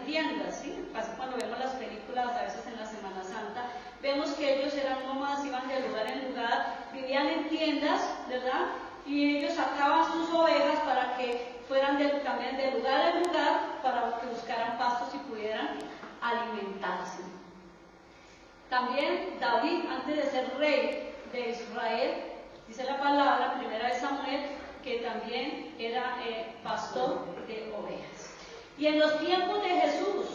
tiendas, ¿sí? Casi cuando vemos las películas, a veces en la Semana Santa, vemos que ellos eran nómadas, iban de lugar en lugar, vivían en tiendas, ¿verdad? Y ellos sacaban sus ovejas para que fueran también de lugar en lugar, para que buscaran pastos y pudieran alimentarse. También David, antes de ser rey de Israel, dice la palabra, primera de Samuel, que también era pastor de ovejas. Y en los tiempos de Jesús,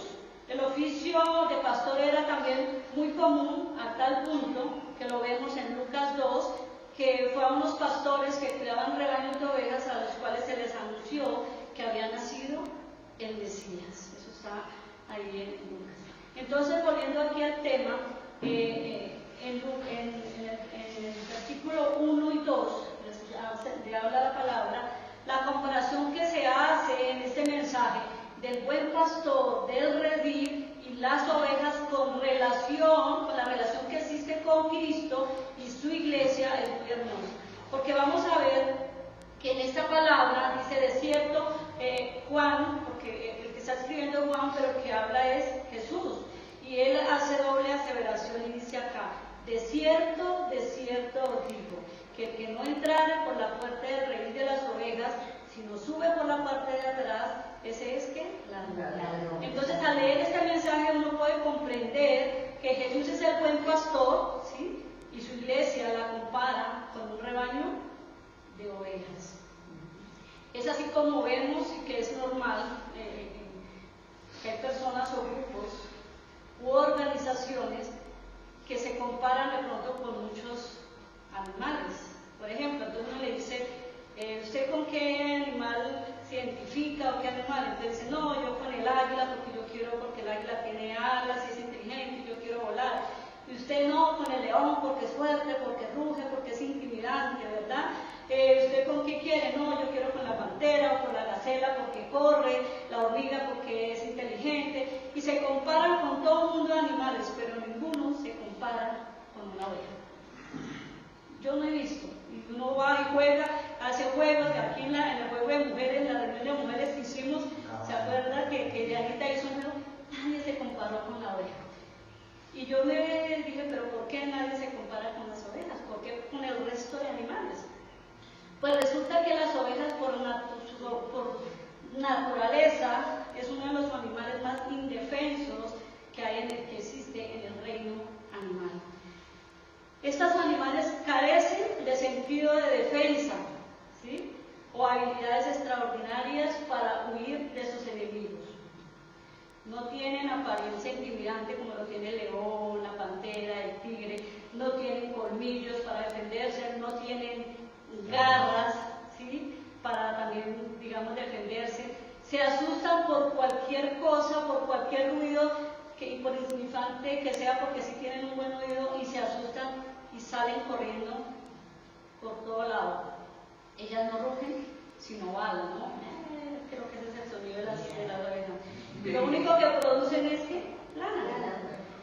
el oficio de pastor era también muy común, a tal punto que lo vemos en Lucas 2, que fueron unos pastores que cuidaban rebaños de ovejas a los cuales se les anunció que había nacido el Mesías. Eso está ahí en Lucas. Entonces, volviendo aquí al tema, en el versículo 1 y 2, le habla la palabra, la comparación que se hace en este mensaje del buen pastor, del redil y las ovejas con la relación que existe con Cristo y su iglesia es muy hermosa. Porque vamos a ver que en esta palabra dice de cierto Juan, porque el que está escribiendo es Juan, pero el que habla es Jesús. Y él hace doble aseveración y dice acá, de cierto os digo, que el que no entrare por la puerta del redil de las ovejas, sino sube por la parte de atrás, ese es que ladrón. Entonces, al leer este mensaje uno puede comprender que Jesús es el buen pastor, ¿sí? Y su iglesia la compara con un rebaño de ovejas. Es así como vemos que es normal que hay personas o grupos u organizaciones que se comparan de pronto con muchos animales. Por ejemplo, entonces uno le dice, ¿usted con qué animal se identifica o qué animal? Entonces dice, no, yo con el águila porque el águila tiene alas y es inteligente y yo quiero volar. Y usted no, con el león porque es fuerte, porque ruge, porque es intimidante, ¿verdad? ¿Usted con qué quiere? No, yo quiero con la pantera o con la gacela porque corre, la hormiga porque es inteligente. Y se comparan con todo el mundo de animales, pero ninguno se compara con una oveja. Yo no he visto. Y uno va y juega, hace juegos, que aquí en el juego de mujeres, en la reunión de mujeres que hicimos, ¿se acuerda que Dianita hizo un juego? Nadie se comparó con la oveja. Y yo me dije, pero ¿por qué nadie se compara con las ovejas? ¿Por qué con el resto de animales? Pues resulta que las ovejas por naturaleza es uno de los animales más indefensos que existe en el reino animal. Estos animales carecen de sentido de defensa, ¿sí? O habilidades extraordinarias para huir de sus enemigos. No tienen apariencia intimidante como lo tiene el león, la pantera, el tigre, no tienen colmillos para defenderse, no tienen garras, ¿sí? Para también, digamos, defenderse. Se asustan por cualquier cosa, por cualquier ruido, y por insignificante que sea, porque sí tienen un buen oído y se asustan y salen corriendo por todo lado. Ellas no rugen, sino balan, ¿no? Creo que ese es el sonido de la oveja. Lo único que producen es que lana.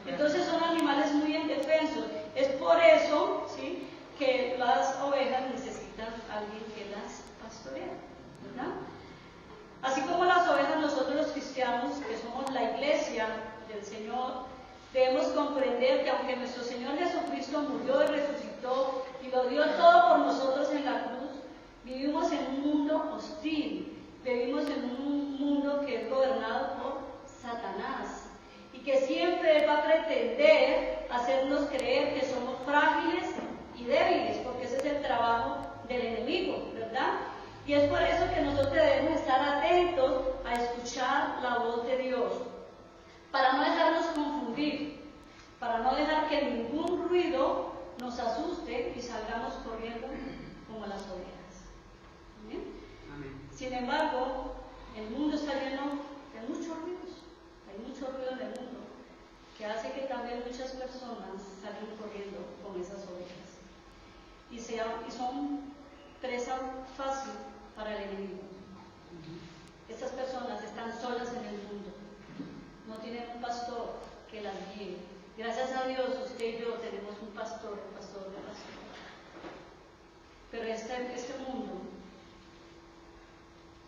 Entonces son animales muy indefensos. Es por eso, ¿sí?, que las ovejas necesitan a alguien que las pastoree, ¿verdad? Así como las ovejas, nosotros los cristianos, que somos la iglesia del Señor, debemos comprender que aunque nuestro Señor Jesucristo murió y resucitó y lo dio todo por nosotros en la cruz, vivimos en un mundo hostil, vivimos en un mundo que es gobernado por Satanás y que siempre va a pretender hacernos creer que somos frágiles y débiles, porque ese es el trabajo del enemigo, ¿verdad? Y es por eso que nosotros debemos estar atentos a escuchar la voz de Dios, para no dejarnos confundir, para no dejar que ningún ruido nos asuste y salgamos corriendo como las ovejas. ¿Bien? Amén. Sin embargo, el mundo está lleno de muchos ruidos, hay mucho ruido en el mundo, que hace que también muchas personas salgan corriendo con esas ovejas y son presa fácil para el enemigo. Estas personas están solas en el mundo, no tienen un pastor que las guíe. Gracias a Dios, usted y yo tenemos un pastor de pastor. Pero este mundo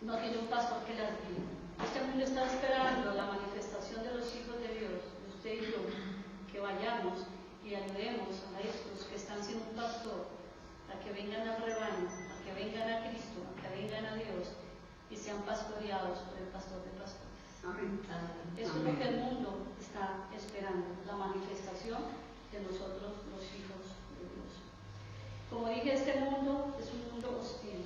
no tiene un pastor que las guíe. Este mundo está esperando la manifestación los hijos de Dios, usted y yo, que vayamos y ayudemos a estos que están sin un pastor, a que vengan al rebaño, a que vengan a Cristo, a que vengan a Dios y sean pastoreados por el pastor de pastores. Amén. Eso es lo que el mundo está esperando, la manifestación de nosotros los hijos de Dios. Como dije, este mundo es un mundo hostil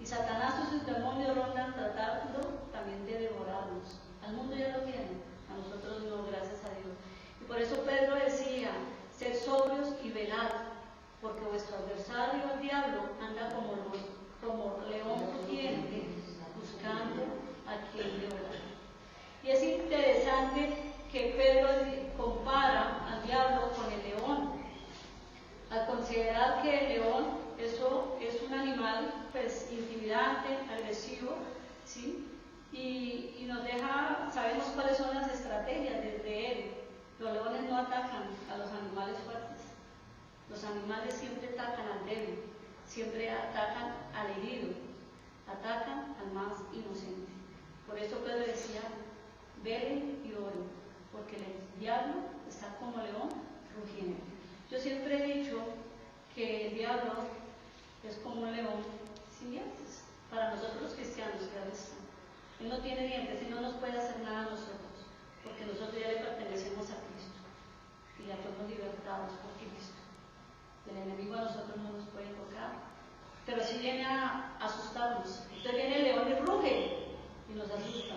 y Satanás y sus demonios rondan tratando también de devorarnos. Al mundo ya lo tienen, a nosotros no, gracias a Dios. Y por eso Pedro decía, sed sobrios y velad, porque vuestro adversario, el diablo, anda como león rugiente, buscando a quien devorar. Y es interesante que Pedro compara al diablo con el león, al considerar que el león eso es un animal pues intimidante, agresivo, ¿sí? Y nos deja, sabemos cuáles son las estrategias desde él. Los leones no atacan a los animales fuertes, los animales siempre atacan al débil, siempre atacan al herido, atacan al más inocente. Por eso Pedro decía, velen y oren, porque el diablo está como león rugiente. Yo siempre he dicho que el diablo es como un león sin dientes. Para nosotros los cristianos, claro está. Él no tiene dientes y no nos puede hacer nada a nosotros, porque nosotros ya le pertenecemos a Cristo y ya fuimos libertados por Cristo. El enemigo a nosotros no nos puede tocar, pero sí viene a asustarnos. Entonces viene el león y ruge y nos asusta.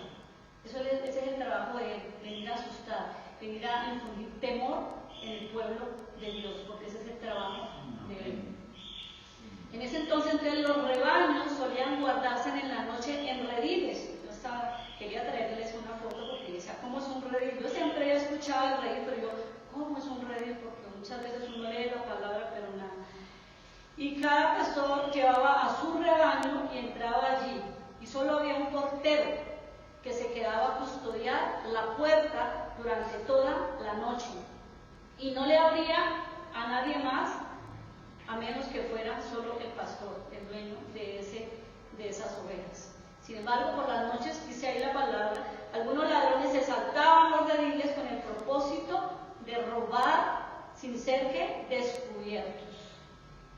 Ese es el trabajo de él, venir a asustar, venir a infundir temor en el pueblo de Dios, porque ese es el trabajo de él. En ese entonces los rebaños solían guardarse en la noche en rediles. Yo quería traerles una foto porque decía, ¿cómo es un redil? Yo siempre he escuchado el redil, pero yo, ¿cómo es un redil? Porque muchas veces uno lee la palabra, pero nada. Y cada pastor llevaba a su rebaño y entraba allí. Y solo había un portero que se quedaba a custodiar la puerta durante toda la noche. Y no le abría a nadie más, a menos que fuera solo el pastor, el dueño de esas ovejas. Sin embargo, por las noches, dice ahí la palabra, algunos ladrones se saltaban los rediles con el propósito de robar sin ser que descubiertos.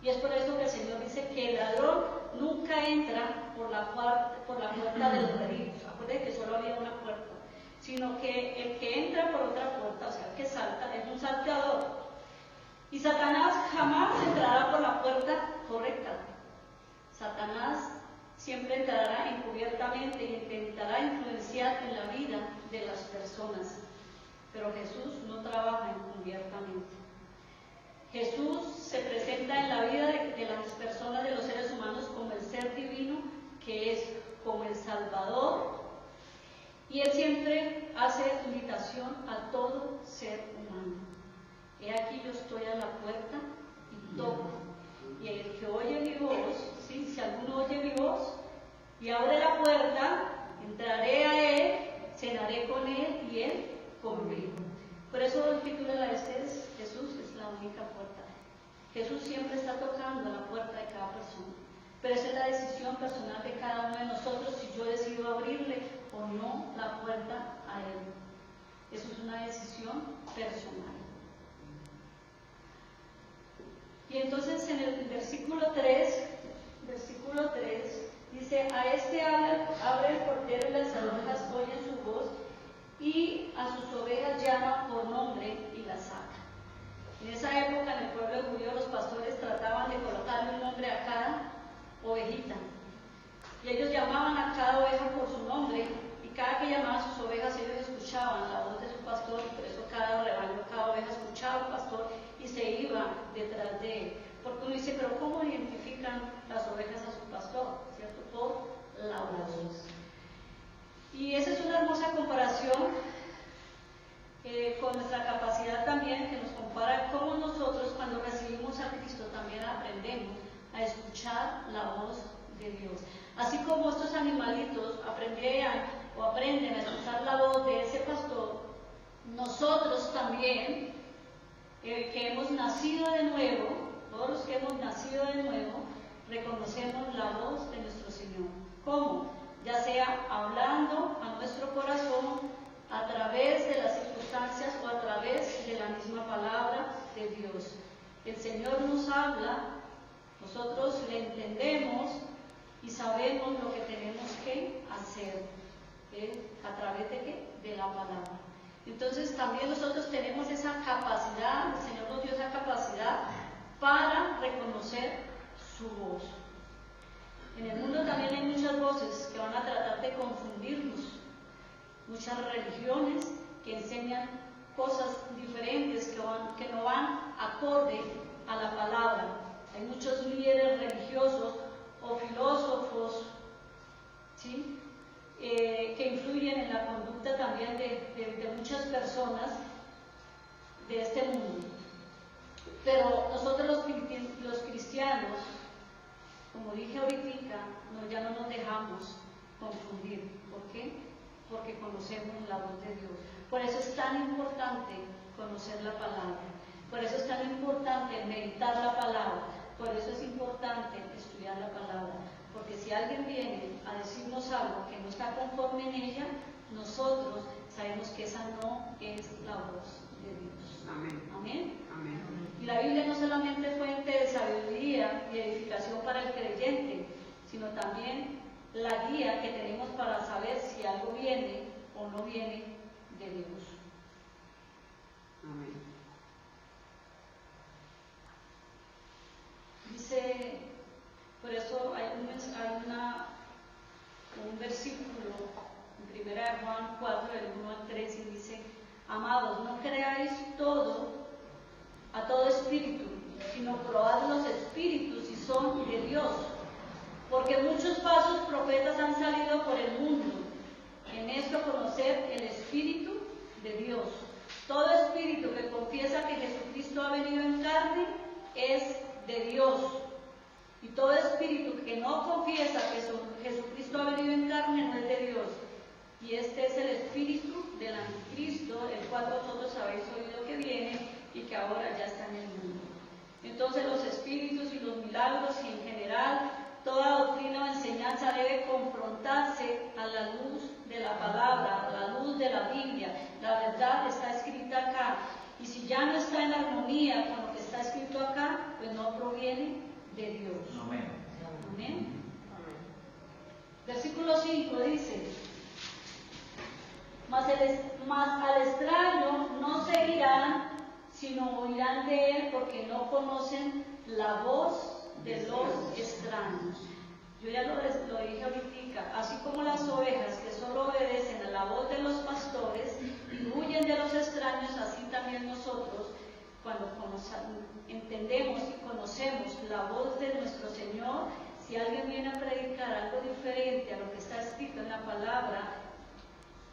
Y es por eso que el Señor dice que el ladrón nunca entra por la puerta del redil. Acuérdense que solo había una puerta, sino que el que entra por otra puerta, o sea, el que salta, es un salteador. Y Satanás jamás entrará por la puerta correcta. Satanás siempre entrará encubiertamente y intentará influenciar en la vida de las personas. Pero Jesús no trabaja encubiertamente. Jesús se presenta en la vida de las personas, de los seres humanos, como el ser divino que es, como el Salvador. Y Él siempre hace invitación a todo ser humano. He aquí yo estoy a la puerta y toco. Y el que oye mi voz, ¿sí? Si alguno oye mi voz y abre la puerta, entraré a él, cenaré con él y él conmigo. Por eso el título de la es Jesús es la única puerta. Jesús siempre está tocando la puerta de cada persona. Pero esa es la decisión personal de cada uno de nosotros, si yo decido abrirle o no la puerta a él. Eso es una decisión personal. Y entonces en el versículo 3 dice, a este abre el portero y las ovejas oyen su voz y a sus ovejas llama por nombre y las saca. En esa época en el pueblo judío los pastores trataban de colocarle un nombre a cada ovejita. Y ellos llamaban a cada oveja por su nombre y cada que llamaban a sus ovejas ellos escuchaban la voz de su pastor y por eso cada rebaño, cada oveja escuchaba al pastor y se iba detrás de él. Porque uno dice, pero ¿cómo identifican las ovejas a su pastor? ¿Cierto? Por la voz. Y esa es una hermosa comparación con nuestra capacidad también, que nos compara cómo nosotros cuando recibimos a Cristo también aprendemos a escuchar la voz de Dios. Así como estos animalitos aprenden a escuchar la voz de ese pastor, nosotros también, que hemos nacido de nuevo, todos los que hemos nacido de nuevo, reconocemos la voz de nuestro Señor. ¿Cómo? Ya sea hablando a nuestro corazón a través de las circunstancias o a través de la misma palabra de Dios. El Señor nos habla, nosotros le entendemos y sabemos lo que tenemos que hacer. ¿A través de qué? De la palabra. Entonces también nosotros tenemos esa capacidad, el Señor nos dio esa capacidad para reconocer su voz. En el mundo también hay muchas voces que van a tratar de confundirnos, muchas religiones que enseñan cosas diferentes que no van acorde a la palabra. Hay muchos líderes religiosos o filósofos, ¿sí? Que influyen en la conducta también de muchas personas de este mundo. Pero nosotros los cristianos, como dije ahorita, ya no nos dejamos confundir. ¿Por qué? Porque conocemos la voz de Dios. Por eso es tan importante conocer la palabra. Por eso es tan importante meditar la palabra. Por eso es importante estudiar la palabra. Porque si alguien viene a decirnos algo que no está conforme en ella, nosotros sabemos que esa no es la voz de Dios. Amén. Amén. Amén. Y la Biblia no solamente es fuente de sabiduría y edificación para el creyente, sino también la guía que tenemos para saber si algo viene o no viene de Dios. Amén. Dice, por eso hay un versículo en 1 Juan 4, del 1 al 3, y dice: amados, no creáis a todo espíritu, sino probad los espíritus si son de Dios, porque muchos falsos profetas han salido por el mundo. En esto conocer el Espíritu de Dios. Todo espíritu que confiesa que Jesucristo ha venido en carne es de Dios. Y todo espíritu que no confiesa que Jesucristo ha venido en carne no es de Dios. Y este es el espíritu del anticristo, el cual vosotros habéis oído que viene y que ahora ya está en el mundo. Entonces los espíritus y los milagros y en general toda doctrina o enseñanza debe confrontarse a la luz de la palabra, a la luz de la Biblia. La verdad está escrita acá. Y si ya no está en armonía con lo que está escrito acá, pues no proviene de Dios. Amén. Amén. Versículo 5 dice: mas al extraño no seguirán, sino oirán de él, porque no conocen la voz de los extraños. Yo ya lo dije ahorita, así como las ovejas que solo obedecen a la voz de los pastores y huyen de los extraños, así también nosotros, cuando entendemos y conocemos la voz de nuestro Señor, si alguien viene a predicar algo diferente a lo que está escrito en la palabra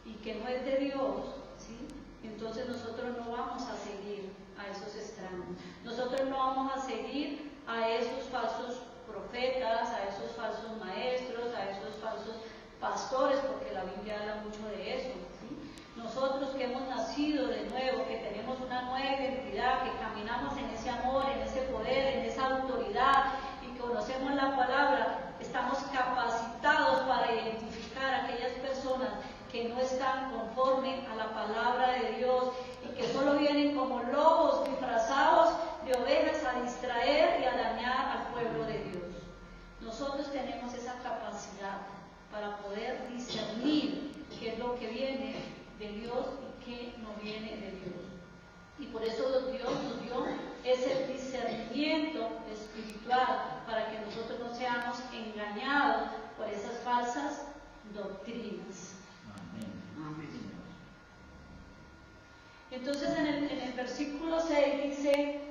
y que no es de Dios, ¿sí? Entonces nosotros no vamos a seguir a esos extraños. Nosotros no vamos a seguir a esos falsos profetas, a esos falsos maestros, a esos falsos pastores, porque la Biblia habla mucho de eso, ¿sí? Nosotros que hemos nacido de nuevo, que tenemos una nueva identidad, que caminamos en ese amor, en ese poder, en esa autoridad y conocemos la palabra, estamos capacitados para identificar a aquellas personas que no están conforme a la palabra de Dios y que solo vienen como lobos disfrazados de ovejas a distraer y a dañar al pueblo de Dios. Nosotros tenemos esa capacidad para poder discernir qué es lo que viene de Dios y qué no viene de Dios. Y por eso Dios nos dio ese discernimiento espiritual para que nosotros no seamos engañados por esas falsas doctrinas. Amén. Entonces en el versículo 6 dice: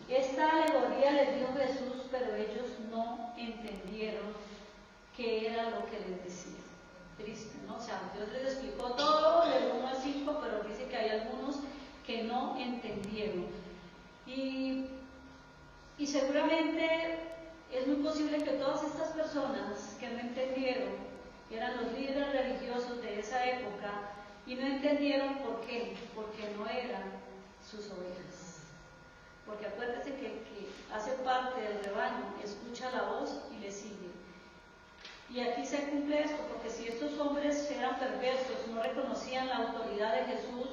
esta alegoría les dio Jesús, pero ellos no entendieron qué era lo que les decía. Triste, ¿no? O sea, Dios les explicó todo del 1 al 5, pero dice que hay algunos que no entendieron. Y seguramente es muy posible que todas estas personas que no entendieron, que eran los líderes religiosos de esa época, y no entendieron por qué, porque no eran sus ovejas. Porque acuérdense que hace parte del rebaño, escucha la voz y le sigue. Y aquí se cumple esto, porque si estos hombres eran perversos, no reconocían la autoridad de Jesús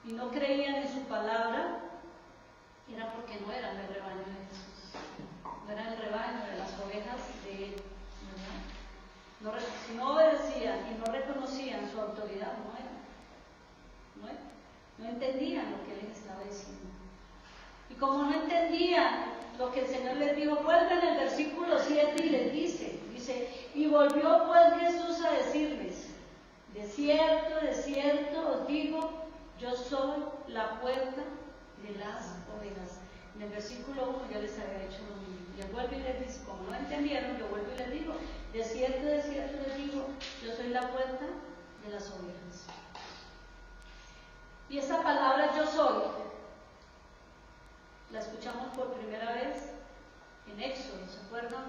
y no creían en su palabra, era porque no eran el rebaño de Jesús, no eran el rebaño de las ovejas de él. Si no obedecían y no reconocían su autoridad, no entendían lo que él les estaba diciendo. Y como no entendían lo que el Señor les dijo, vuelven el versículo 7 y les dice, y volvió pues Jesús a decirles, de cierto os digo, yo soy la puerta de las ovejas. En el versículo 1 ya les había dicho lo mismo. Y vuelvo y les dice, como no entendieron, yo vuelvo y les digo, de cierto les digo, yo soy la puerta de las ovejas. Y esa palabra yo soy, la escuchamos por primera vez en Éxodo, ¿se acuerdan?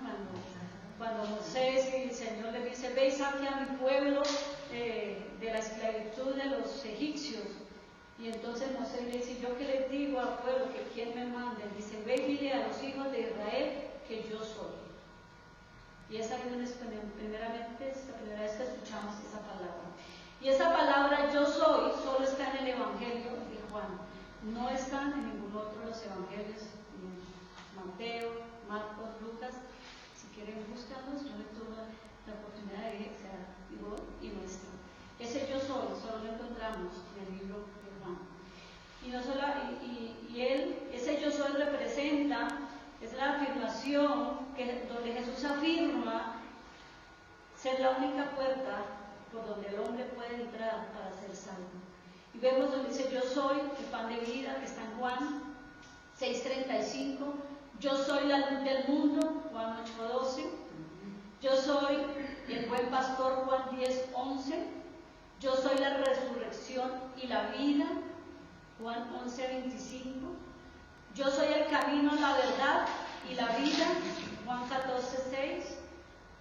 Cuando Moisés y el Señor le dice, ve y saque a mi pueblo de la esclavitud de los egipcios. Y entonces Moisés le dice, ¿yo qué les digo al pueblo? Que quién me mande. Dice, ve y dile a los hijos de Israel que yo soy. Y esa es la primera vez que escuchamos esa palabra. Y esa palabra yo soy solo está en el Evangelio de Juan. No está en ningún otro de los evangelios, Mateo, Marcos, Lucas. Si quieren buscarlos, yo le tuve la oportunidad de ir, y no está. Ese yo soy, solo lo encontramos en el libro de Juan. Y no solo, ese yo soy representa, es la afirmación donde Jesús afirma ser la única puerta por donde el hombre puede entrar para ser salvo. Y vemos donde dice, yo soy el pan de vida, que está en Juan 6:35, yo soy la luz del mundo, Juan 8:12, yo soy el buen pastor, Juan 10:11, yo soy la resurrección y la vida, Juan 11:25, yo soy el camino, la verdad y la vida, Juan 14:6,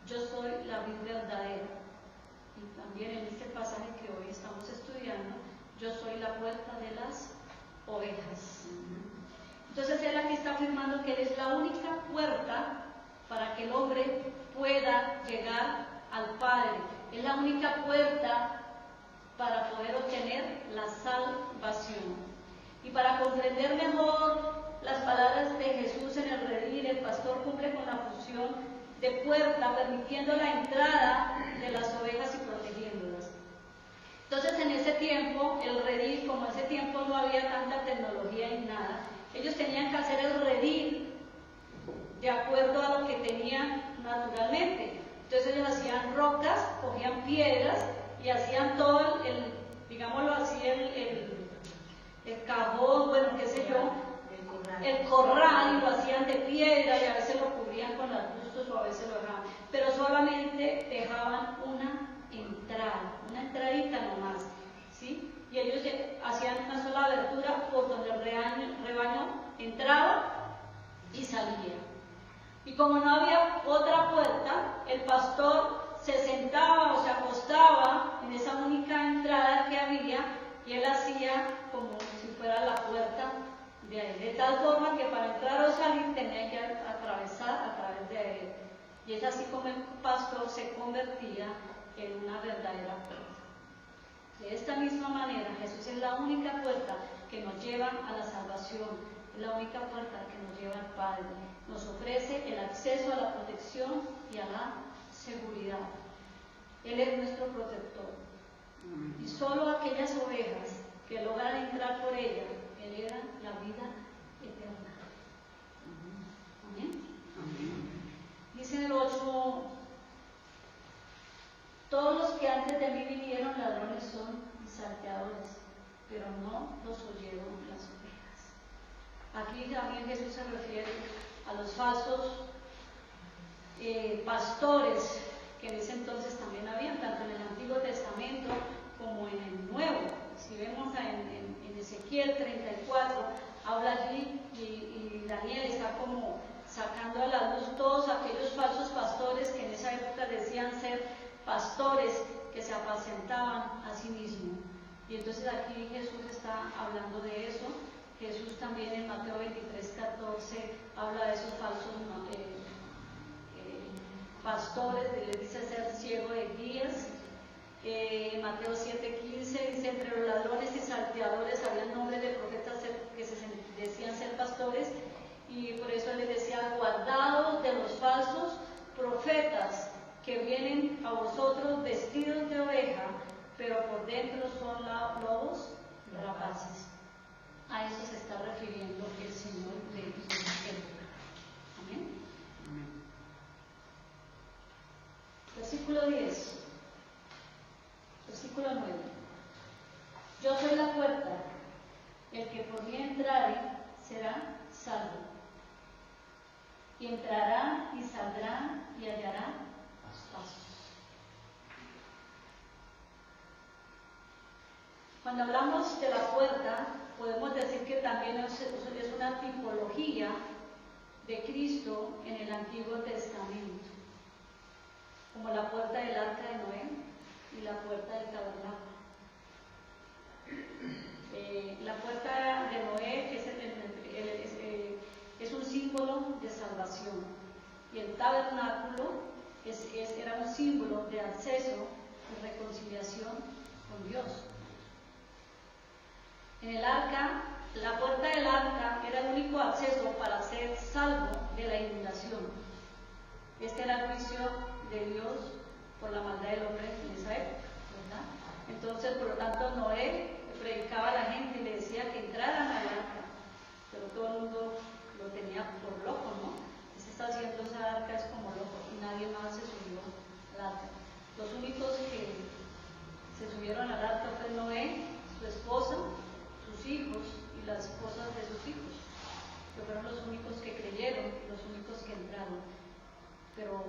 yo soy la vid verdadera. Y también en este pasaje que hoy estamos estudiando, yo soy la puerta de las ovejas. Entonces él aquí está afirmando que él es la única puerta para que el hombre pueda llegar al Padre. Es la única puerta para poder obtener la salvación. Y para comprender mejor las palabras de Jesús en el redil, el pastor cumple con la función de puerta, permitiendo la entrada de las ovejas y protegiéndolas. Entonces en ese tiempo, el redil, como en ese tiempo no había tanta tecnología ni nada, ellos tenían que hacer el redil de acuerdo a lo que tenían naturalmente. Entonces ellos hacían rocas, cogían piedras y hacían todo digámoslo así, el cajón, bueno, qué sé yo, el corral, y lo hacían de piedra y a veces lo cubrían con arbustos o a veces lo dejaban, pero solamente dejaban una entradita nomás, ¿sí? Y ellos hacían una sola abertura por donde el rebaño entraba y salía. Y como no había otra puerta, el pastor se sentaba o se acostaba en esa única entrada que había y él hacía como si fuera la puerta de ahí, de tal forma que para entrar o salir tenía que atravesar a través de él. Y es así como el pastor se convertía en una verdadera puerta. De esta misma manera, Jesús es la única puerta que nos lleva a la salvación, es la única puerta que nos lleva al Padre. Nos ofrece el acceso a la protección y a la seguridad. Él es nuestro protector. Y solo aquellas ovejas que logran entrar por ella heredan la vida eterna. ¿Amén? Dice en el 8, todos los que antes de mí vinieron ladrones son salteadores, pero no los oyeron las ovejas. Aquí también Jesús se refiere a los falsos pastores que en ese entonces también habían, tanto en el Antiguo Testamento como en el Nuevo. Si vemos en Ezequiel 34, habla allí y Daniel está como sacando a la luz todos aquellos falsos pastores que en esa época decían ser pastores que se apacentaban a sí mismos. Y entonces aquí Jesús está hablando de eso. Jesús también en Mateo 23:14 habla de esos falsos pastores, les dice ser ciego de guías. Mateo 7:15 dice, entre los ladrones y salteadores había nombres de profetas que se decían ser pastores, y por eso les decía, guardaos de los falsos profetas que vienen a vosotros vestidos de oveja, pero por dentro son lobos rapaces. A eso se está refiriendo el Señor de esta época. Amén. Versículo 10. Versículo 9. Yo soy la puerta, el que por mí entrare será salvo. Y entrará y saldrá y hallará paso. Cuando hablamos de la puerta, podemos decir que también es una tipología de Cristo en el Antiguo Testamento, como la puerta del arca de Noé y la puerta del tabernáculo. La puerta de Noé es un símbolo de salvación, y el tabernáculo era un símbolo de acceso y reconciliación con Dios. En el arca, la puerta del arca era el único acceso para ser salvo de la inundación. Este era el juicio de Dios por la maldad del hombre en esa época, ¿verdad? Entonces, por lo tanto, Noé predicaba a la gente y le decía que entraran al arca, pero todo el mundo lo tenía por loco, ¿no? ¿Qué se está haciendo esa arca? Es como loco, y nadie más se subió al arca. Los únicos que se subieron al arca fue Noé, su esposa, sus hijos y las esposas de sus hijos, que fueron los únicos que creyeron, los únicos que entraron. Pero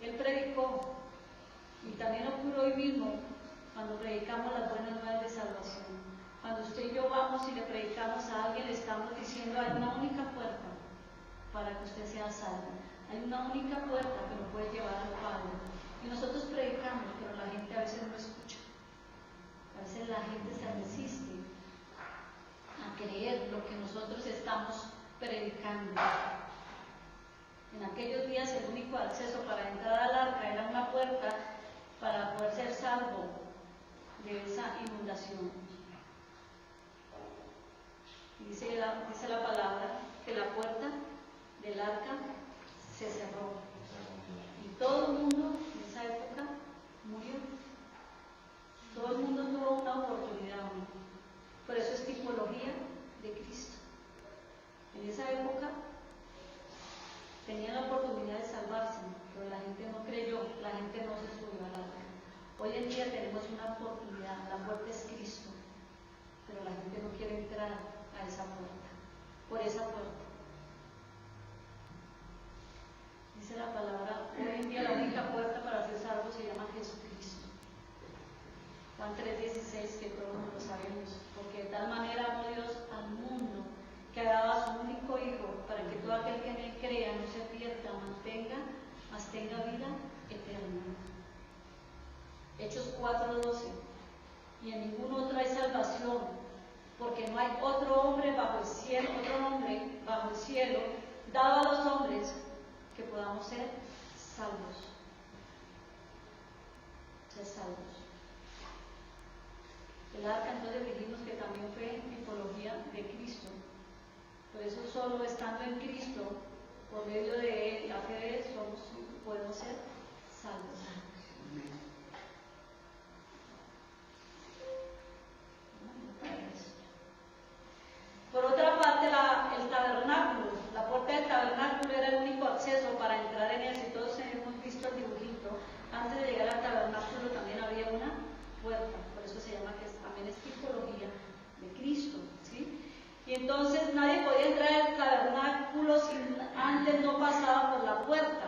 él predicó, y también ocurre hoy mismo cuando predicamos las buenas nuevas de salvación. Cuando usted y yo vamos y le predicamos a alguien, le estamos diciendo, hay una única puerta para que usted sea salvo, hay una única puerta que lo puede llevar al Padre. Y nosotros predicamos, pero la gente a veces no escucha, a veces la gente se resiste a creer lo que nosotros estamos predicando. En aquellos días el único acceso para entrar al arca era una puerta para poder ser salvo de esa inundación. Y dice la palabra que la puerta del arca se cerró y todo el mundo en esa época murió. Todo el mundo tuvo una oportunidad, ¿no? Por eso es tipología de Cristo. En esa época tenían la oportunidad de salvarse, pero la gente no creyó, la gente no se subió al arca. Hoy en día tenemos una oportunidad, la puerta es Cristo, pero la gente no quiere entrar a esa puerta, por esa puerta. Dice la palabra, hoy en día la única puerta para ser salvo se llama Jesucristo. Juan 3:16, que todos lo sabemos, porque de tal manera amó Dios al mundo que ha dado a su único Hijo, para que todo aquel que en él crea no se pierda, mas tenga vida eterna. Hechos 4:12. Y en ningún otro hay salvación, porque no hay otro hombre bajo el cielo, dado a los hombres, que podamos ser salvos. Ser salvos. El arca, entonces dijimos que también fue tipología de Cristo. Por eso solo estando en Cristo, por medio de él, la fe de él, podemos ser salvos. Por otra parte, el tabernáculo, la puerta del tabernáculo era el único acceso para entrar en él. Si todos hemos visto el dibujito, antes de llegar al tabernáculo también había una puerta, por eso se llama que también es tipología de Cristo, ¿sí? Y entonces nadie podía entrar al tabernáculo si antes no pasaba por la puerta.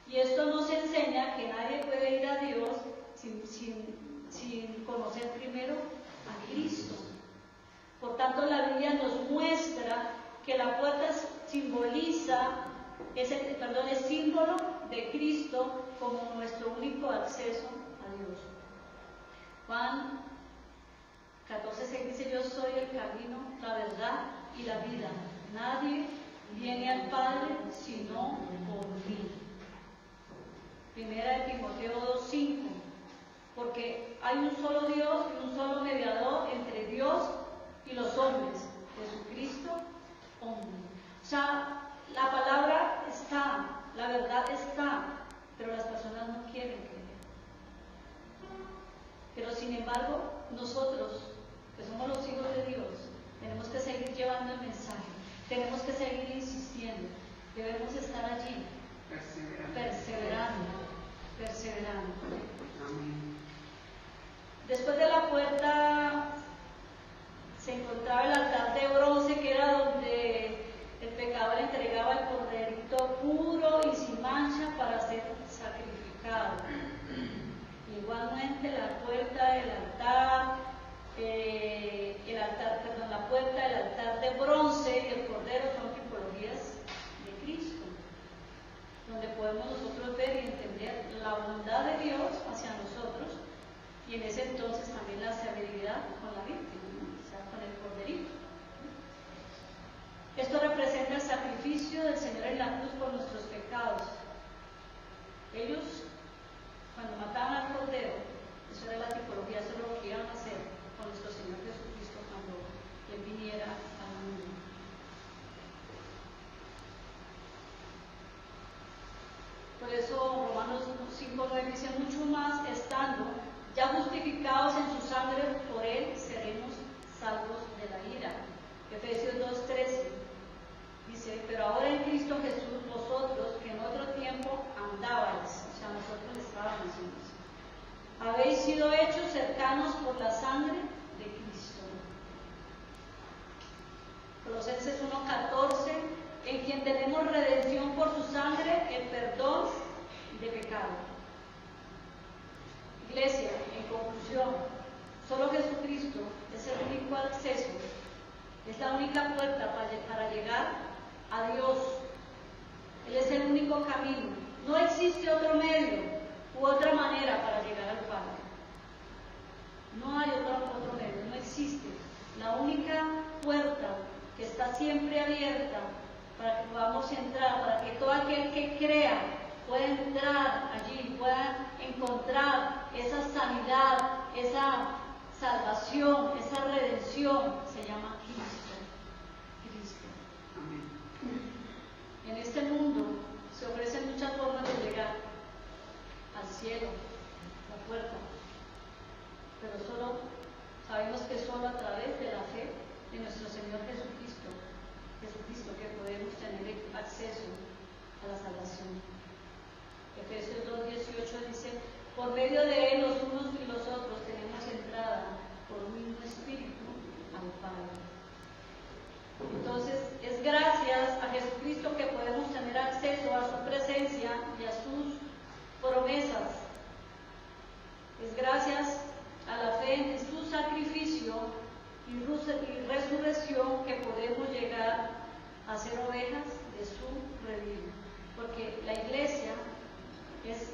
Y esto nos enseña que nadie puede ir a Dios sin conocer primero a Cristo. Por tanto, la Biblia nos muestra que la puerta es símbolo de Cristo como nuestro único acceso a Dios. Juan 14:6 dice, yo soy el camino, la verdad y la vida. Nadie viene al Padre sino por mí. Primera de Timoteo 2:5, porque hay un solo Dios y un solo mediador entre Dios y los hombres, Jesucristo, hombre. O sea, la palabra está, la verdad está, pero las personas no quieren creer. Pero sin embargo, nosotros, que somos los hijos de Dios, tenemos que seguir llevando el mensaje, tenemos que seguir insistiendo, debemos estar allí, perseverando. Amén. Después de la puerta se encontraba el altar de bronce, que era donde el pecador entregaba el corderito puro y sin mancha para ser sacrificado. Igualmente la puerta del altar, la puerta del altar de bronce y el cordero son tipologías de Cristo, donde podemos nosotros ver y entender la bondad de Dios hacia nosotros, y en ese entonces también la severidad con la víctima, ¿no? O sea, con el corderito. Esto representa el sacrificio del Señor en la cruz por nuestros pecados. Ellos, cuando mataban al cordero, eso era la tipología, eso era lo que iban a hacer con nuestro Señor Jesucristo cuando Él viniera al mundo. Por eso Romanos 5:9 dice: mucho más estando ya justificados en su sangre, por Él seremos salvos de la ira. Efesios 2:13 dice: pero ahora en Cristo Jesús, vosotros que en otro tiempo andabais, o sea, nosotros estábamos en eso, habéis sido hechos cercanos por la sangre de Cristo. Colosenses 1:14, en quien tenemos redención por su sangre, el perdón de pecado. Iglesia, en conclusión, solo Jesucristo es el único acceso, es la única puerta para llegar a Dios. Él es el único camino. No existe otro medio u otra manera para llegar al Padre. No hay otro medio, no existe. La única puerta que está siempre abierta para que podamos entrar, para que todo aquel que crea pueda entrar allí, pueda encontrar esa sanidad, esa salvación, esa redención, se llama Cristo. Amén. En este mundo se ofrecen muchas formas de llegar al cielo, la puerta, pero sabemos que solo a través de la fe de nuestro Señor Jesucristo que podemos tener acceso a la salvación. Efesios 2:18 dice: por medio de Él los unos y los otros tenemos entrada por un mismo Espíritu al Padre. Entonces, es gracias a Jesucristo que podemos tener acceso a su presencia y a sus promesas. Es gracias a la fe en su sacrificio y resurrección que podemos llegar a ser ovejas de su redil. Porque la iglesia es,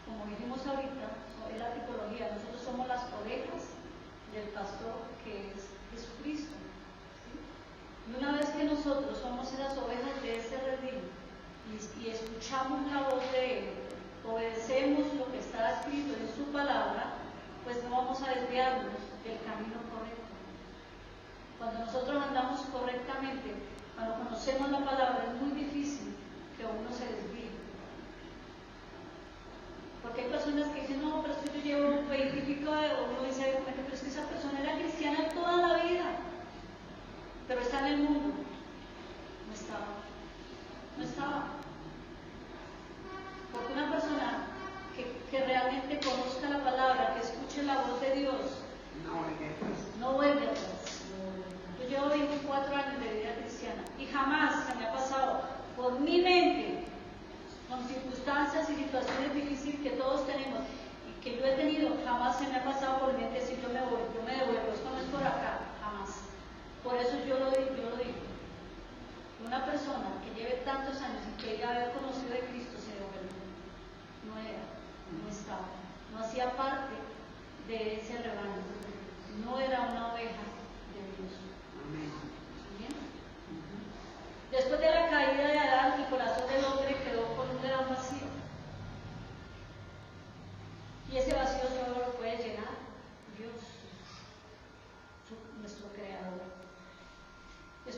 como dijimos ahorita, es la tipología. Nosotros somos las ovejas del pastor que es Jesucristo. Y una vez que nosotros somos las ovejas de ese redil y escuchamos la voz de Él, obedecemos lo que está escrito en su palabra, pues no vamos a desviarnos del camino correcto. Cuando nosotros andamos correctamente, cuando conocemos la palabra, es muy difícil que uno se desvíe. Porque hay personas que dicen: no, pero es que yo llevo 20 y pico de, o uno dice: pero es que esa persona era cristiana toda la vida, pero está en el mundo. No estaba. Porque una persona que realmente conozca la palabra, que escuche la voz de Dios, no vuelve atrás. Yo llevo 24 años de vida cristiana y jamás se me ha pasado por mi mente, con circunstancias y situaciones difíciles que todos tenemos y que yo he tenido, jamás se me ha pasado por mi mente decir: yo me devuelvo, esto no es por acá, jamás. Por eso yo lo digo. Una persona que lleve tantos años y que ella haber conocido de Cristo se devuelve. No estaba, no hacía parte de ese rebaño, no era una oveja de Dios. ¿Bien? Después de la caída de Adán, el corazón del hombre quedó con un gran vacío.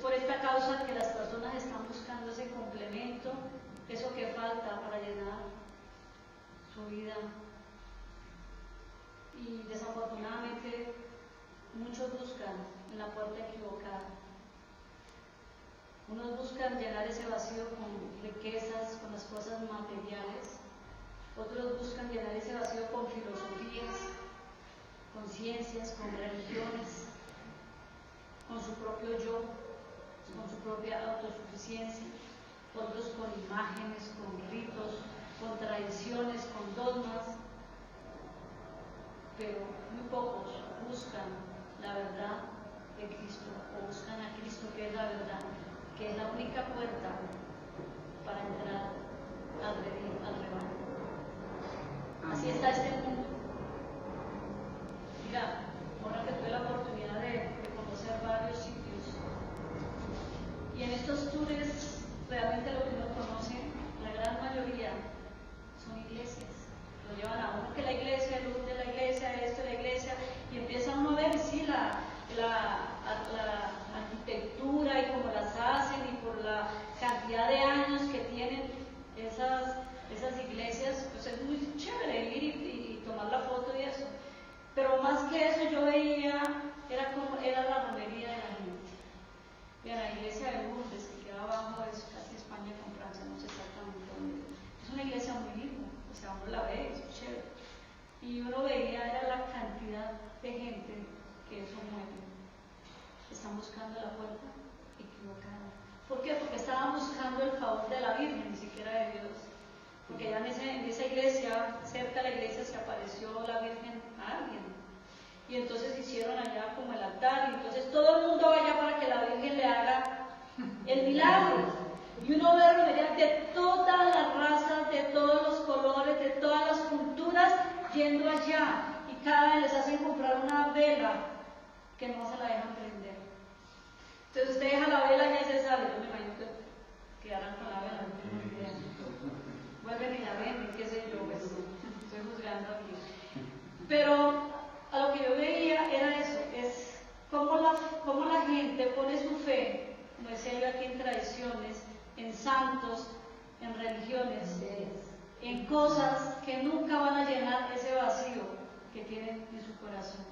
por esta causa que las personas están buscando ese complemento, eso que falta para llenar su vida. Y desafortunadamente muchos buscan en la puerta equivocada. Unos buscan llenar ese vacío con riquezas, con las cosas materiales. Otros buscan llenar ese vacío con filosofías, con ciencias, con religiones, con su propio yo, con su propia autosuficiencia. Otros con imágenes, con ritos, con tradiciones, con dogmas. Pero muy pocos buscan la verdad de Cristo, o buscan a Cristo, que es la verdad, que es la única puerta para entrar al rebaño. Así está este mundo. Mira, ahora que tuve la oportunidad de conocer varios sitios, y en estos tours realmente lo que uno conoce, la gran mayoría, son iglesias. Lo llevan a uno que la iglesia, el luz de la iglesia, esto de la iglesia, y empieza uno a ver, sí, la arquitectura y cómo las hacen, y por la cantidad de años que tienen esas iglesias, pues es muy chévere ir y tomar la foto y eso. Pero más que eso yo veía, era la romería de la gente. Y a la iglesia de Lourdes, que queda abajo, es casi España con Francia, no sé exactamente dónde. Es una iglesia muy linda, o sea, uno la ve, es chévere. Y uno veía, era la cantidad de gente que eso mueve. Están buscando la puerta equivocada. ¿Por qué? Porque estaban buscando el favor de la Virgen, ni siquiera de Dios. Porque ya en esa iglesia, cerca de la iglesia, se apareció la Virgen a alguien. Y entonces hicieron allá como el altar, y entonces todo el mundo vaya para que la Virgen le haga el milagro. Y uno ve romerías de todas las razas, de todos los colores, de todas las culturas, yendo allá. Y cada vez les hacen comprar una vela que no se la dejan prender. Entonces usted deja la vela y ya se sale. Yo me imagino que quedarán con la vela, no tengo ni idea. Vuelven y la venden, qué sé yo, pues, estoy juzgando aquí. Pero a lo que yo veía era eso, es cómo la gente pone su fe, como decía yo aquí, en tradiciones, en santos, en religiones, en cosas que nunca van a llenar ese vacío que tienen en su corazón.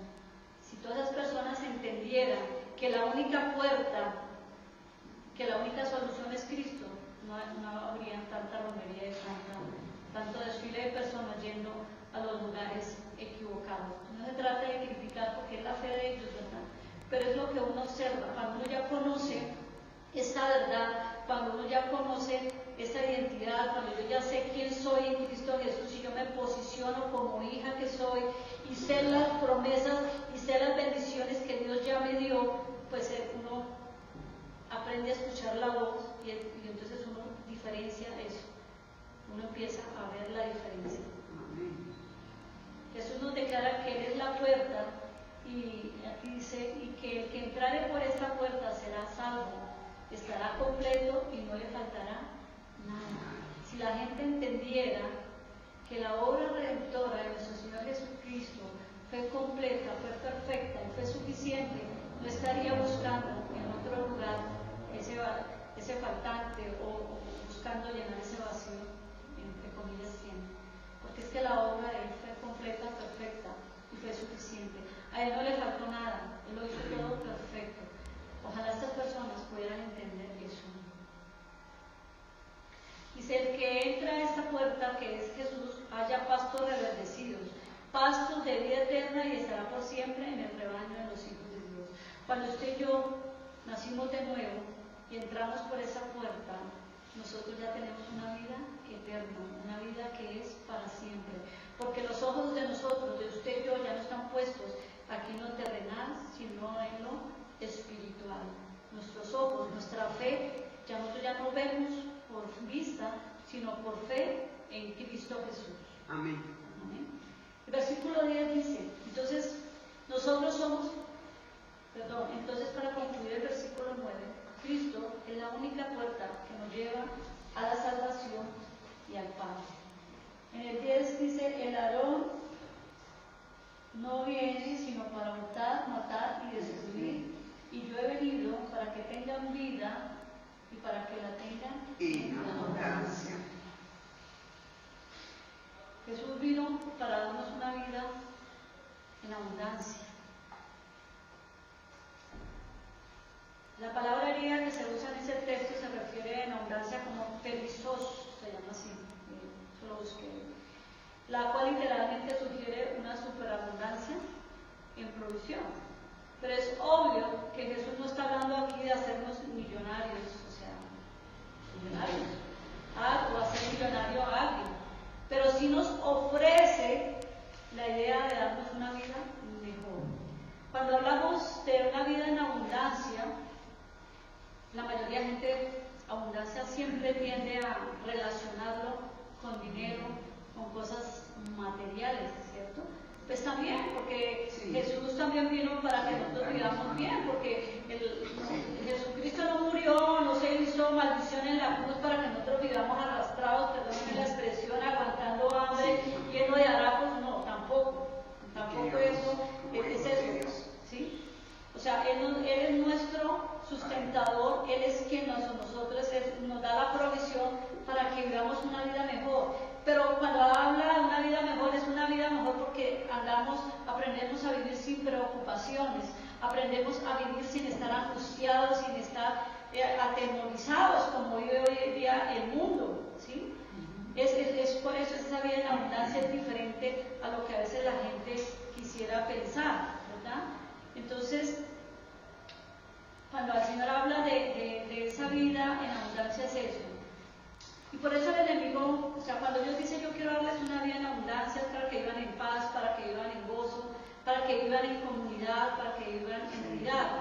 Si todas esas personas entendieran que la única puerta, que la única solución es Cristo, no habrían tanta romería y tanto desfile de personas yendo a los lugares equivocados. No se trata de criticar porque es la fe de ellos, ¿verdad? Pero es lo que uno observa. Cuando uno ya conoce esta verdad, cuando uno ya conoce esta identidad, cuando yo ya sé quién soy en Cristo Jesús y yo me posiciono como hija que soy y sé las promesas y sé las bendiciones que Dios ya me dio, pues uno aprende a escuchar la voz y entonces uno diferencia eso. Uno empieza a ver la diferencia. Jesús nos declara que Él es la puerta, y aquí dice, y que el que entrare por esta puerta será salvo, estará completo y no le faltará nada. Si la gente entendiera que la obra redentora de nuestro Señor Jesucristo fue completa, fue perfecta y fue suficiente, no estaría buscando en otro lugar ese faltante o buscando llenar ese vacío, entre comillas, siempre. Porque es que la obra de Él fue completa, perfecta y fue suficiente. A Él no le faltó nada, Él lo hizo todo perfecto. Ojalá estas personas pudieran entender eso. Dice, el que entra a esta puerta, que es Jesús, haya pastos reverdecidos, pastos de vida eterna, y estará por siempre en el rebaño de los hijos de Dios. Cuando usted y yo nacimos de nuevo y entramos por esa puerta, nosotros ya tenemos una vida eterna, una vida que es para siempre. Porque los ojos de nosotros, de usted y yo, ya no están puestos aquí en lo terrenal, sino en lo espiritual. Nuestros ojos, nuestra fe, nosotros ya no vemos por vista, sino por fe en Cristo Jesús. Amén. Amén. El versículo 10 dice, entonces nosotros somos, entonces para concluir el versículo 9, Cristo es la única puerta que nos lleva a la salvación y al Padre. En el 10 dice, el ladrón no viene sino para hurtar, matar y destruir, Y yo he venido para que tengan vida y para que la tengan en abundancia. Jesús vino para darnos una vida en abundancia. La palabra griega que se usa en ese texto se refiere en abundancia como perissos, se llama así, yo lo busqué, la cual literalmente sugiere una superabundancia en provisión. Pero es obvio que Jesús no está hablando aquí de hacernos millonarios, o sea, millonarios, o hacer millonario a alguien, pero sí nos ofrece la idea de darnos una vida mejor. Cuando hablamos de una vida en abundancia, la mayoría de gente, abundancia siempre tiende a relacionarlo con dinero, con cosas materiales, ¿cierto? Pues también, porque sí. Jesús también vino para que nosotros vivamos bien, porque Jesucristo no murió, no se hizo maldición en la cruz para que nosotros vivamos arrastrados, perdónenme la expresión, aguantando hambre, lleno de harapos, no, tampoco eso, es eso, ¿sí? O sea, Él es nuestro sustentador, Él es quien nosotros nos da la provisión para que vivamos una vida mejor. Pero cuando habla de una vida mejor, es una vida mejor porque aprendemos a vivir sin preocupaciones, aprendemos a vivir sin estar angustiados, sin estar atemorizados como vive hoy en día el mundo, ¿sí? Es por eso esa vida en abundancia es diferente a lo que a veces la gente quisiera pensar, ¿verdad? Entonces, cuando el Señor habla de esa vida en abundancia es eso. Y por eso el enemigo, o sea, cuando Dios dice yo quiero darles una vida en abundancia, es para que vivan en paz, para que vivan en gozo, para que vivan en comunidad, para que vivan en unidad.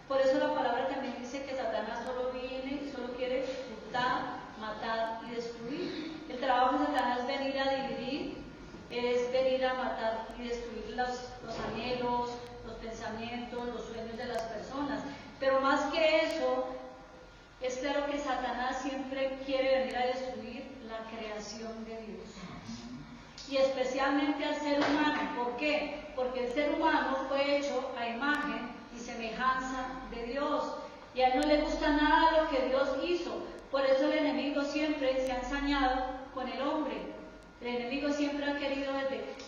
Por eso la palabra también dice que Satanás solo viene y solo quiere hurtar, matar y destruir. El trabajo de Satanás es venir a dividir, es venir a matar y destruir los anhelos, los pensamientos, los sueños de las personas. Pero más que eso, es claro que Satanás siempre quiere venir a destruir la creación de Dios. Y especialmente al ser humano. ¿Por qué? Porque el ser humano fue hecho a imagen y semejanza de Dios. Y a él no le gusta nada lo que Dios hizo. Por eso el enemigo siempre se ha ensañado con el hombre. El enemigo siempre ha querido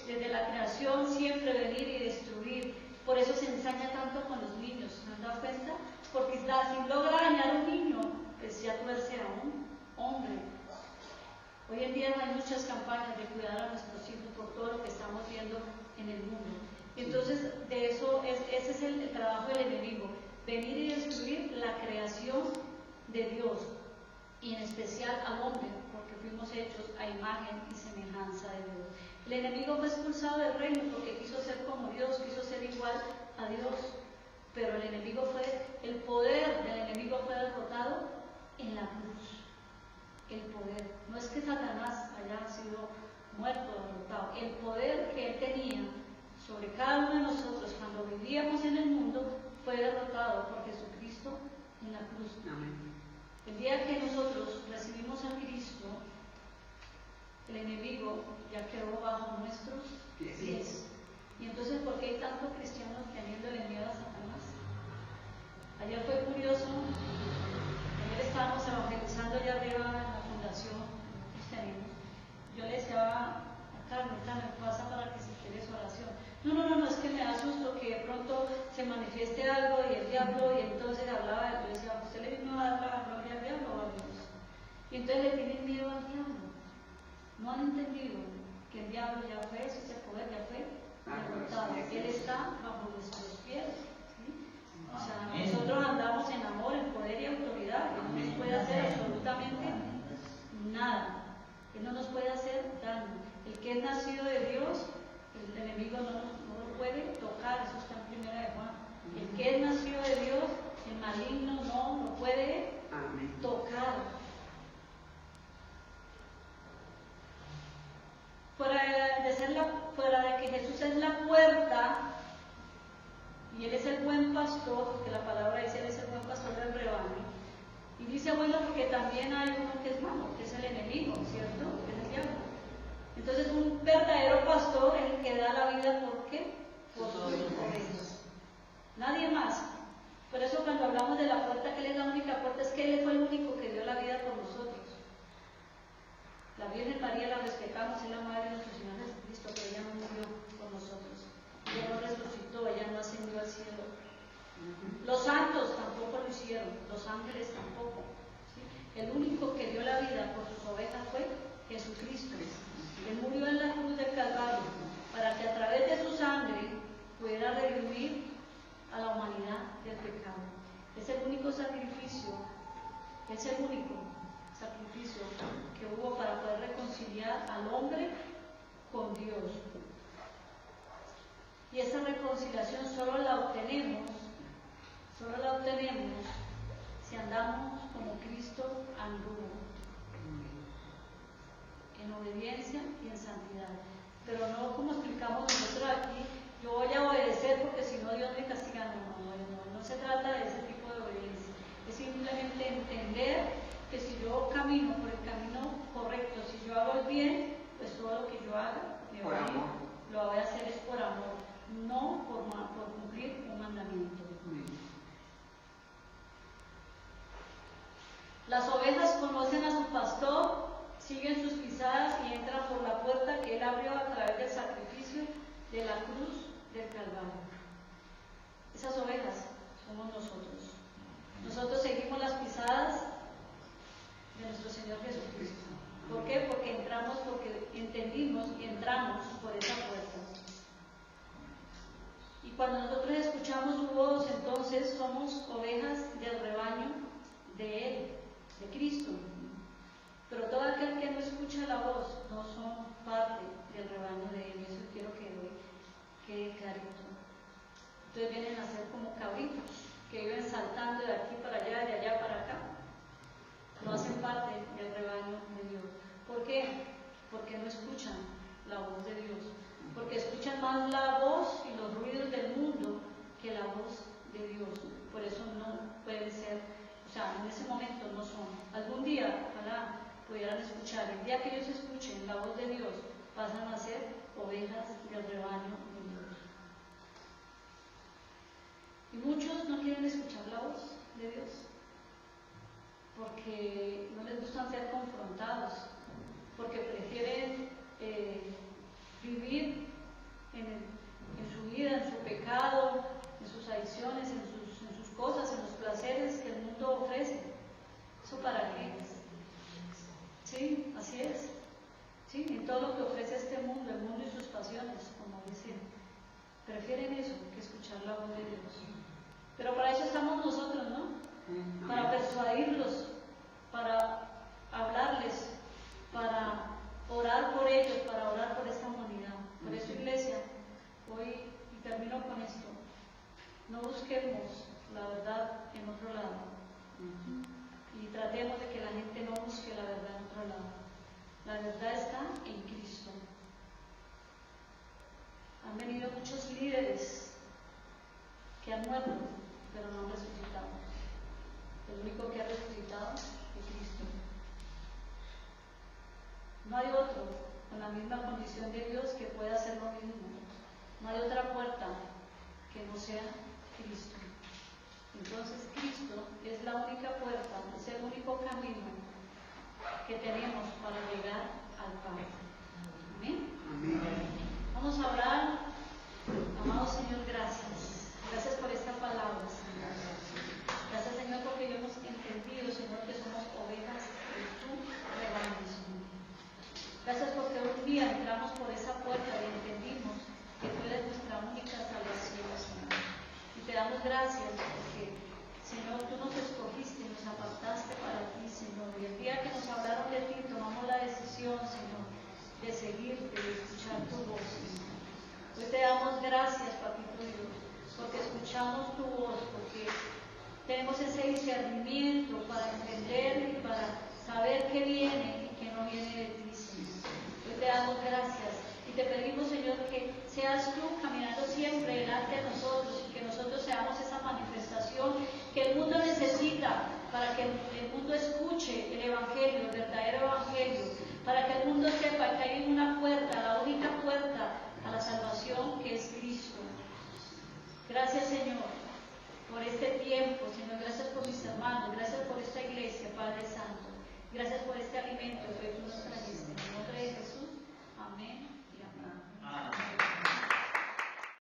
desde la creación siempre venir y destruir. Por eso se ensaña tanto con los niños. ¿Se han dado cuenta? Porque si logra dañar a un niño, pues ya tuerce a un hombre. Hoy en día hay muchas campañas de cuidar a nuestros hijos por todo lo que estamos viendo en el mundo. Entonces, de eso ese es el trabajo del enemigo, venir y destruir la creación de Dios, y en especial al hombre, porque fuimos hechos a imagen y semejanza de Dios. El enemigo fue expulsado del reino porque quiso ser como Dios, quiso ser igual a Dios, pero el poder del enemigo fue derrotado en la cruz. El poder, no es que Satanás haya sido muerto o derrotado, el poder que él tenía sobre cada uno de nosotros cuando vivíamos en el mundo fue derrotado por Jesucristo en la cruz. Amén. El día que nosotros recibimos a Cristo, el enemigo ya quedó bajo nuestros pies. Y entonces, ¿por qué hay tantos cristianos teniéndole miedo a Satanás? Ayer fue curioso, ayer estábamos evangelizando allá arriba en la fundación que tenemos. Yo le decía a Carmen, pasa para que si quiere su oración. No, es que me da susto que de pronto se manifieste algo y el diablo, y entonces hablaba, yo decía, ¿usted le vino a dar la gloria al diablo o a Dios? Y entonces le tienen miedo al diablo. No han entendido que el diablo ya fue, ese poder ya fue derrotado. Él está bajo nuestros pies. O sea, nosotros andamos en amor, en poder y autoridad. Él no nos puede hacer absolutamente nada. Él no nos puede hacer daño. El que es nacido de Dios, el enemigo no lo puede tocar. Eso está en 1 de Juan. El que es nacido de Dios, el maligno no lo puede tocar. Fuera de que Jesús es la puerta, y Él es el buen pastor, porque la palabra dice Él es el buen pastor del rebaño. Y dice bueno porque también hay uno que es malo, que es el enemigo, ¿cierto? Que es el diablo. Entonces un verdadero pastor es el que da la vida, ¿por qué? Por sus ovejas. Nadie más. Por eso cuando hablamos de la puerta, que Él es la única puerta, es que Él fue el único que dio la vida por nosotros. La Virgen María la respetamos, es la madre de nuestro Señor Jesucristo, pero ella no murió por nosotros. Ella no resucitó, ella no ascendió al cielo. Los santos tampoco lo hicieron, los ángeles tampoco. ¿Sí? El único que dio la vida por sus ovejas fue Jesucristo. Él murió en la cruz del Calvario para que a través de su sangre pudiera redimir a la humanidad del pecado. Es el único sacrificio, es el único sacrificio que hubo para poder reconciliar al hombre con Dios. Y esa reconciliación solo la obtenemos si andamos como Cristo anduvo, en obediencia y en santidad. Pero no como explicamos nosotros aquí, yo voy a obedecer porque si no Dios me castiga. No se trata de ese tipo de obediencia. Es simplemente entender que si yo camino por el camino correcto, si yo hago el bien, pues todo lo que yo haga, lo voy a hacer es por amor, no por cumplir un mandamiento. Las ovejas conocen a su pastor, siguen sus pisadas y entran por la puerta que Él abrió a través del sacrificio de la cruz del Calvario. Esas ovejas somos nosotros. Nosotros seguimos las pisadas de nuestro Señor Jesucristo. ¿Por qué? Porque entramos, porque entendimos y entramos por esa puerta. Y cuando nosotros escuchamos su voz, entonces somos ovejas del rebaño de Él, de Cristo. Pero todo aquel que no escucha la voz no son parte del rebaño de Él. Eso quiero que hoy quede clarito. Entonces vienen a ser como cabritos que viven saltando de aquí para allá, de allá para acá. No hacen parte del rebaño de Dios. ¿Por qué? Porque no escuchan la voz de Dios. Porque escuchan más la voz y los ruidos del mundo que la voz de Dios. Por eso no pueden ser, o sea, en ese momento no son. Algún día, ojalá pudieran escuchar. El día que ellos escuchen la voz de Dios, pasan a ser ovejas del rebaño de Dios. Y muchos no quieren escuchar la voz de Dios porque no les gusta ser confrontados, porque prefieren vivir en su vida, en su pecado, en sus adicciones, en sus cosas, en los placeres que el mundo ofrece. ¿Eso para qué? Sí, así es. Sí, en todo lo que ofrece este mundo, el mundo y sus pasiones, como dicen. Prefieren eso que escuchar la voz de Dios. Pero para eso estamos nosotros, ¿no? Para persuadirlos, para hablarles, para orar por ellos, para orar por esta humanidad. Por eso, iglesia, hoy, y termino con esto, no busquemos la verdad en otro lado. Y tratemos de que la gente no busque la verdad en otro lado. La verdad está en Cristo. Han venido muchos líderes que han muerto, pero no han resucitado. El único que ha resucitado es Cristo. No hay otro con la misma condición de Dios que pueda hacer lo mismo. No hay otra puerta que no sea Cristo. Entonces Cristo es la única puerta, es el único camino que tenemos para llegar al Padre. Amén. Vamos a orar. Amado Señor, gracias. Gracias por esta palabra, Señor. Gracias, Señor, porque hemos entendido, Señor, que somos ovejas de tu rebaño, Señor. Gracias porque un día entramos por esa puerta y entendimos que tú eres nuestra única salvación, Señor. Y te damos gracias porque, Señor, tú nos escogiste y nos apartaste para ti, Señor. Y el día que nos hablaron de ti, tomamos la decisión, Señor, de seguirte, de escuchar tu voz, Señor. Hoy te damos gracias, Papito Dios, porque escuchamos tu voz, porque tenemos ese discernimiento para entender y para saber qué viene y qué no viene de ti, Señor. Hoy te damos gracias y te pedimos, Señor, que seas tú caminando siempre delante de nosotros y que nosotros seamos esa manifestación que el mundo necesita para que el mundo escuche el Evangelio, el verdadero Evangelio, para que el mundo sepa que hay una puerta, la única puerta a la salvación, que es Cristo. Gracias, Señor, por esta este tiempo, Señor. Gracias por mis hermanos, gracias